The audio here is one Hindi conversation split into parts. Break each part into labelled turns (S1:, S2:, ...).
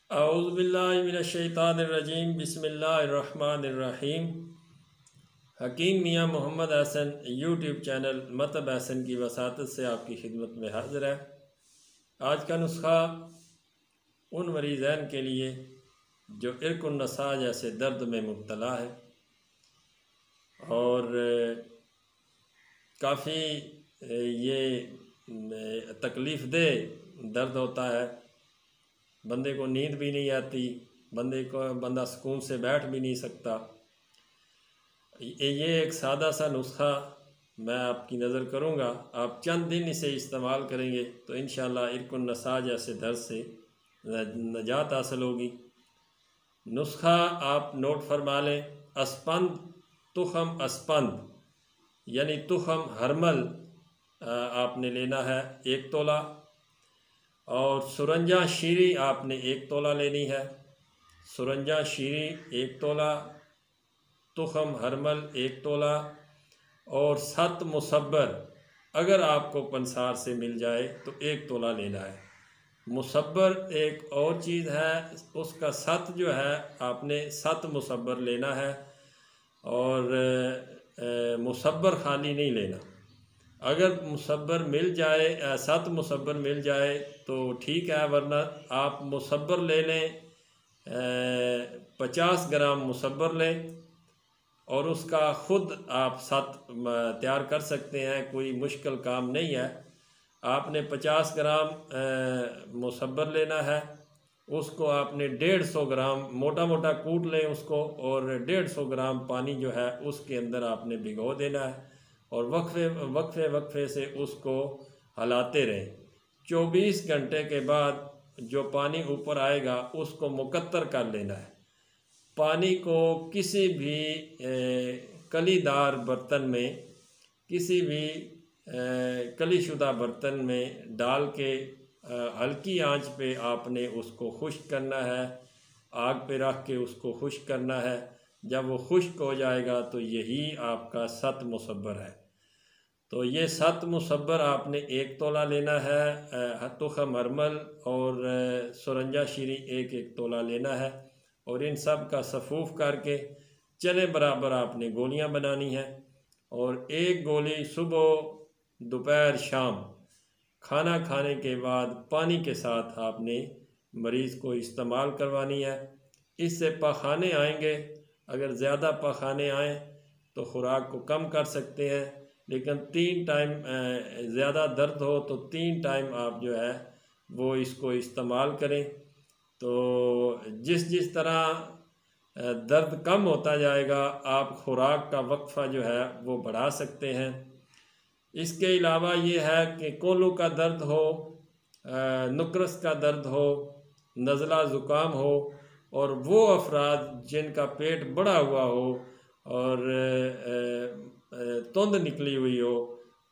S1: औज़ुबिल्लाहि मिनश्शैतानिर्रजीम बिस्मिल्लाहिर्रहमानिर्रहीम। हकीम मियाँ मोहम्मद हसन यूट्यूब चैनल मतब हसन की वसातत से आपकी खिदमत में हाज़िर है। आज का नुस्खा उन मरीज़ैन के लिए जो इरकुन नसा जैसे दर्द में मुब्तला है और काफ़ी ये तकलीफ़ दे दर्द होता है। बंदे को नींद भी नहीं आती, बंदा सुकून से बैठ भी नहीं सकता। ये एक सादा सा नुस्खा मैं आपकी नज़र करूँगा। आप चंद दिन इसे इस्तेमाल करेंगे तो इंशाअल्लाह इरकुन नसा जैसे दर्द से नजात हासिल होगी। नुस्खा आप नोट फरमा लें। अस्पंद तुखम अस्पंद यानी तुखम हरमल आपने लेना है 1 तोला, और सुरंजा शीरी आपने 1 तोला लेनी है। सुरंजा शीरी 1 तोला, तुखम हरमल 1 तोला और 7 मुसब्बर अगर आपको पंसार से मिल जाए तो 1 तोला लेना है। मुसब्बर एक और चीज़ है, उसका 7 जो है आपने 7 मुसब्बर लेना है और मुसब्बर खाली नहीं लेना। अगर मुसब्बर मिल जाए 7 मुसब्बर मिल जाए तो ठीक है, वरना आप मुसब्बर ले लें 50 ग्राम मुसब्बर लें और उसका ख़ुद आप 7 तैयार कर सकते हैं, कोई मुश्किल काम नहीं है। आपने 50 ग्राम मुसब्बर लेना है, उसको आपने 150 ग्राम मोटा मोटा कूट लें उसको, और 150 ग्राम पानी जो है उसके अंदर आपने भिगो देना है और वक्फे से उसको हलाते रहें। 24 घंटे के बाद जो पानी ऊपर आएगा उसको मुकत्तर कर लेना है। पानी को किसी भी कलीदार बर्तन में, किसी भी कलीशुदा बर्तन में डाल के हल्की आंच पे आपने उसको खुश्क करना है। आग पे रख के उसको खुश्क करना है। जब वो खुश्क हो जाएगा तो यही आपका 7 मुसब्बर है। तो ये 7 मुसब्बर आपने 1 तोला लेना है। तुखम हरमल और सुरंजा शीरी 1-1 तोला लेना है और इन सब का सफ़ूफ़ करके चने बराबर आपने गोलियां बनानी है। और एक गोली सुबह दोपहर शाम खाना खाने के बाद पानी के साथ आपने मरीज़ को इस्तेमाल करवानी है। इससे पखाने आएंगे, अगर ज़्यादा पखाने आएँ तो ख़ुराक को कम कर सकते हैं, लेकिन 3 टाइम ज़्यादा दर्द हो तो 3 टाइम आप जो है वो इसको इस्तेमाल करें। तो जिस तरह दर्द कम होता जाएगा आप ख़ुराक का वक्फ़ा जो है वो बढ़ा सकते हैं। इसके अलावा ये है कि कोलू का दर्द हो, नुक्रस का दर्द हो, नज़ला ज़ुकाम हो और वो अफराद जिनका पेट बड़ा हुआ हो और तुंद निकली हुई हो,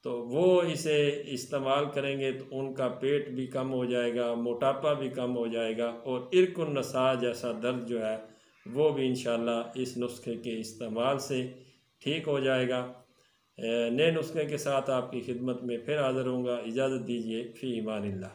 S1: तो वो इसे इस्तेमाल करेंगे तो उनका पेट भी कम हो जाएगा, मोटापा भी कम हो जाएगा और इरकुन नसा जैसा दर्द जो है वो भी इंशाअल्लाह इस नुस्खे के इस्तेमाल से ठीक हो जाएगा। नए नुस्खे के साथ आपकी खिदमत में फिर हाज़िर होऊंगा। इजाज़त दीजिए। फ़ी ईमानिल्लाह।